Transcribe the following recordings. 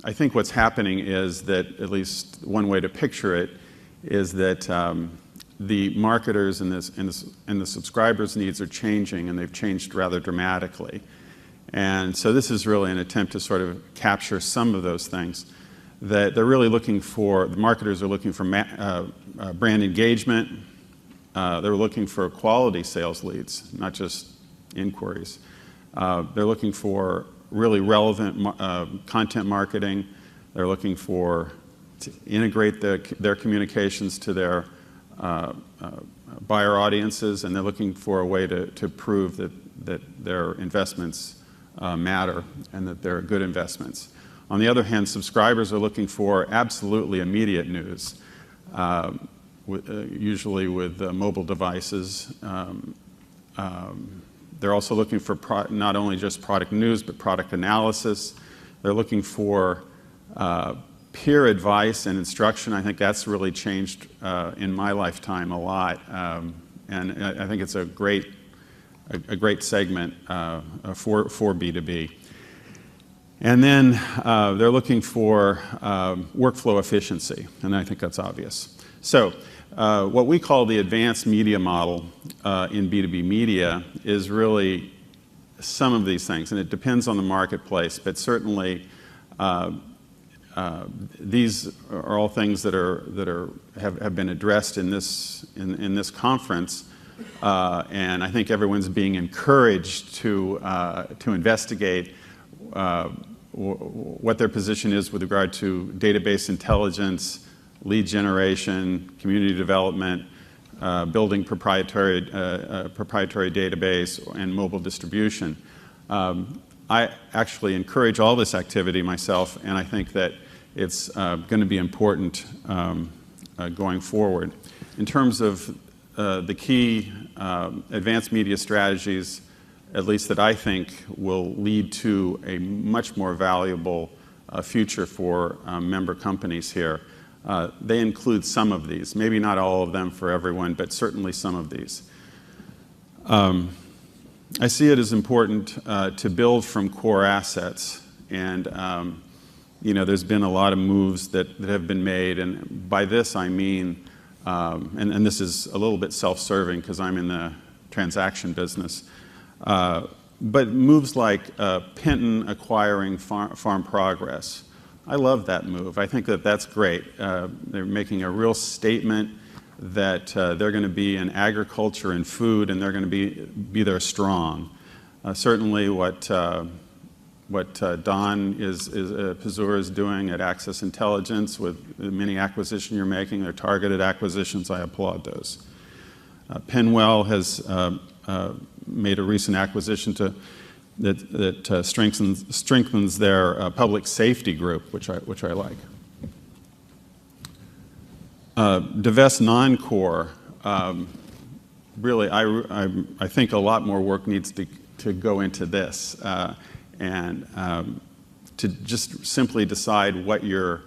I think what's happening is that, at least one way to picture it, is that the marketers and the subscribers' needs are changing, and they've changed rather dramatically. And so this is really an attempt to sort of capture some of those things. That they're really looking for, the marketers are looking for brand engagement. They're looking for quality sales leads, not just inquiries. They're looking for really relevant content marketing. They're looking to integrate their communications to their buyer audiences, and they're looking for a way to prove that their investments matter and that they're good investments. On the other hand, subscribers are looking for absolutely immediate news, usually with mobile devices. They're also looking for not only just product news, but product analysis. They're looking for peer advice and instruction. I think that's really changed in my lifetime a lot, and I think it's a great segment for B2B. And then they're looking for workflow efficiency, and I think that's obvious. So what we call the advanced media model in B2B media is really some of these things, and it depends on the marketplace, but certainly these are all things that have been addressed in this conference, and I think everyone's being encouraged to investigate what their position is with regard to database intelligence, lead generation, community development, building proprietary database, and mobile distribution. I actually encourage all this activity myself, and I think that it's going to be important going forward. In terms of the key advanced media strategies, at least that I think will lead to a much more valuable future for member companies here. They include some of these, maybe not all of them for everyone, but certainly some of these. I see it as important to build from core assets, and there's been a lot of moves that have been made, and by this I mean, and this is a little bit self-serving because I'm in the transaction business, but moves like Penton acquiring Farm Progress. I love that move. I think that that's great. They're making a real statement that they're going to be in agriculture and food, and they're going to be there strong. Certainly what Don Pazur is doing at Access Intelligence with the many acquisitions you're making, they're targeted acquisitions, I applaud those. Penwell has made a recent acquisition that strengthens their public safety group, which I like. Divest non-core. Really, I think a lot more work needs to go into this, and to just simply decide what you're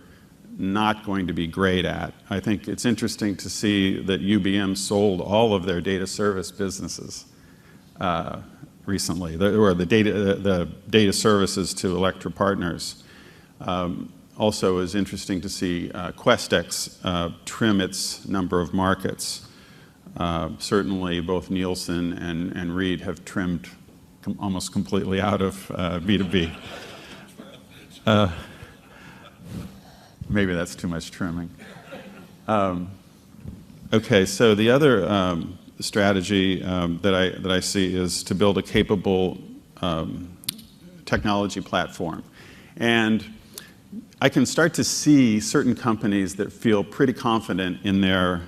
not going to be great at. I think it's interesting to see that UBM sold all of their data service businesses recently, or the data services to Electra Partners. Also, is interesting to see Questex trim its number of markets. Certainly, both Nielsen and Reed have trimmed almost completely out of B2B. Maybe that's too much trimming. Okay, so the other strategy that I see is to build a capable technology platform. And I can start to see certain companies that feel pretty confident in their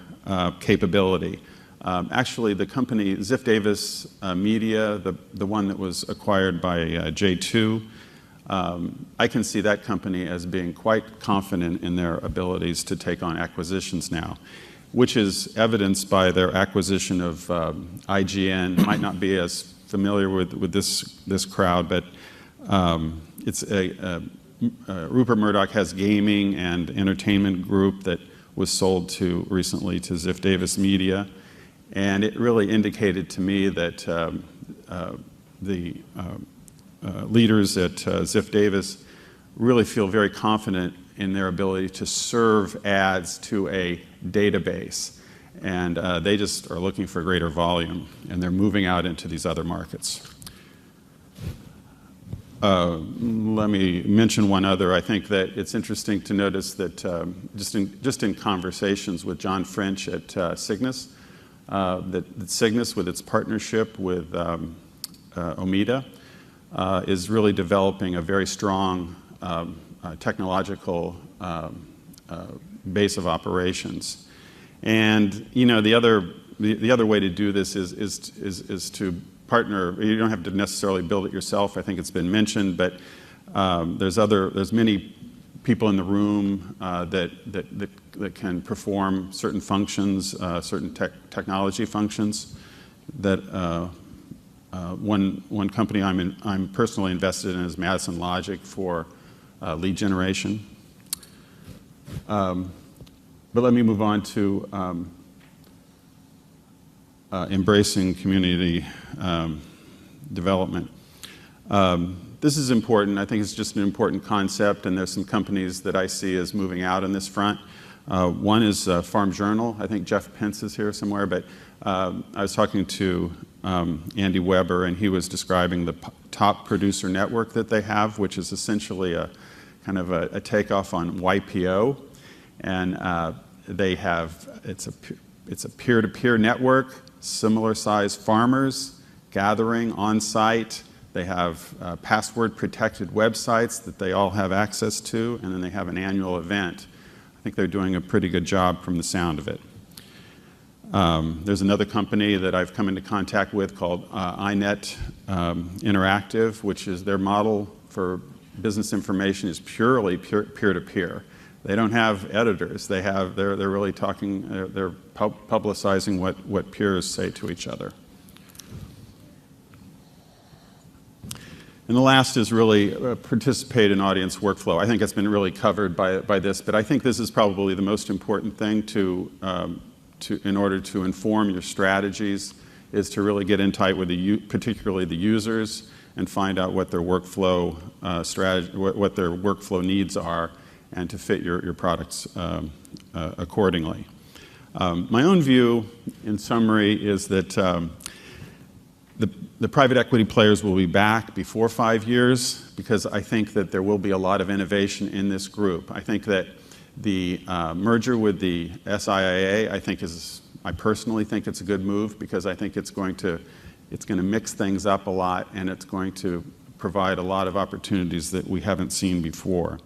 capability. Actually, the company Ziff Davis Media, the one that was acquired by J2, I can see that company as being quite confident in their abilities to take on acquisitions now, which is evidenced by their acquisition of IGN. Might not be as familiar with this crowd, but it's Rupert Murdoch has gaming and entertainment group that was sold recently to Ziff Davis Media, and it really indicated to me that the leaders at Ziff Davis really feel very confident in their ability to serve ads to a database. And they just are looking for greater volume, and they're moving out into these other markets. Let me mention one other. I think that it's interesting to notice that just in conversations with John French at Cygnus, that Cygnus, with its partnership with Omida, is really developing a very strong technological base of operations. And the other way to do this is to partner. You don't have to necessarily build it yourself. I think it's been mentioned, but there's many people in the room that can perform certain functions, certain technology functions. That one company I'm personally invested in is Madison Logic for lead generation. But let me move on to embracing community development. This is important. I think it's just an important concept, and there's some companies that I see as moving out on this front. One is Farm Journal. I think Jeff Pence is here somewhere, but I was talking to Andy Weber, and he was describing the top producer network that they have, which is essentially a kind of a takeoff on YPO. And they have, it's a peer-to-peer network, similar size farmers gathering on site. They have password-protected websites that they all have access to, and then they have an annual event. I think they're doing a pretty good job from the sound of it. There's another company that I've come into contact with called iNet Interactive, which is their model for business information is purely peer-to-peer. They don't have editors. They're really talking. They're publicizing what peers say to each other. And the last is really participate in audience workflow. I think it's been really covered by this, but I think this is probably the most important thing in order to inform your strategies, is to really get in tight with particularly the users, and find out what their workflow strategy, what their workflow needs are, and to fit your products accordingly. My own view, in summary, is that the private equity players will be back before 5 years, because I think that there will be a lot of innovation in this group. I think that the merger with the SIAA, I personally think it's a good move, because I think it's going to mix things up a lot, and it's going to provide a lot of opportunities that we haven't seen before.